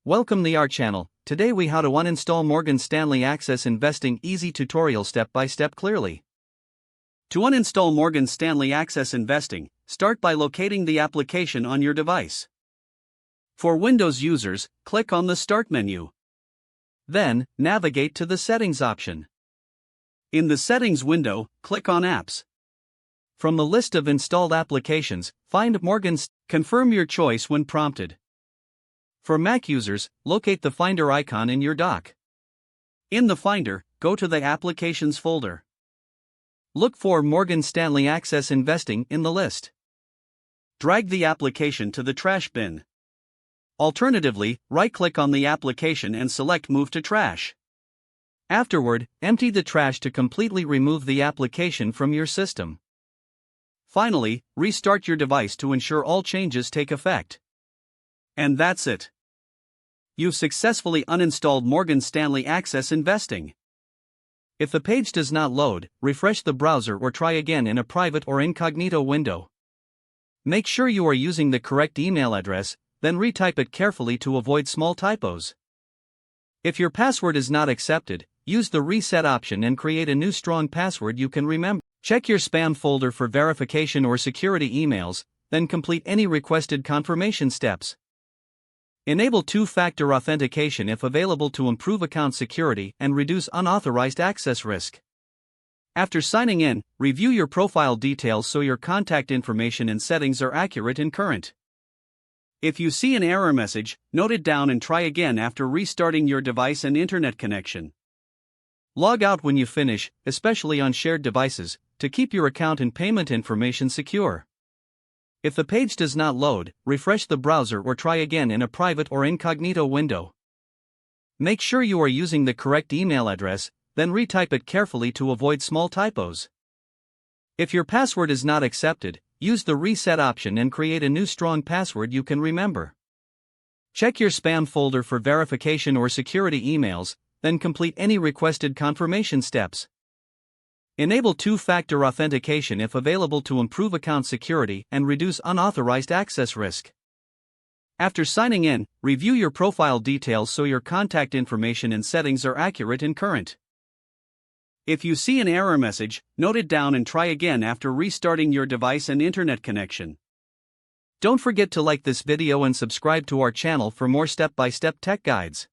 Welcome to our channel. Today we how to uninstall Morgan Stanley Access Investing easy tutorial step by step clearly. To uninstall Morgan Stanley Access Investing, start by locating the application on your device. For Windows users, click on the Start menu. Then, navigate to the Settings option. In the Settings window, click on Apps. From the list of installed applications, find confirm your choice when prompted. For Mac users, locate the Finder icon in your dock. In the Finder, go to the Applications folder. Look for Morgan Stanley Access Investing in the list. Drag the application to the trash bin. Alternatively, right-click on the application and select Move to Trash. Afterward, empty the trash to completely remove the application from your system. Finally, restart your device to ensure all changes take effect. And that's it. You've successfully uninstalled Morgan Stanley Access Investing. If the page does not load, refresh the browser or try again in a private or incognito window. Make sure you are using the correct email address, then retype it carefully to avoid small typos. If your password is not accepted, use the reset option and create a new strong password you can remember. Check your spam folder for verification or security emails, then complete any requested confirmation steps. Enable two-factor authentication if available to improve account security and reduce unauthorized access risk. After signing in, review your profile details so your contact information and settings are accurate and current. If you see an error message, note it down and try again after restarting your device and internet connection. Log out when you finish, especially on shared devices, to keep your account and payment information secure. If the page does not load, refresh the browser or try again in a private or incognito window. Make sure you are using the correct email address, then retype it carefully to avoid small typos. If your password is not accepted, use the reset option and create a new strong password you can remember. Check your spam folder for verification or security emails, then complete any requested confirmation steps. Enable two-factor authentication if available to improve account security and reduce unauthorized access risk. After signing in, review your profile details so your contact information and settings are accurate and current. If you see an error message, note it down and try again after restarting your device and internet connection. Don't forget to like this video and subscribe to our channel for more step-by-step tech guides.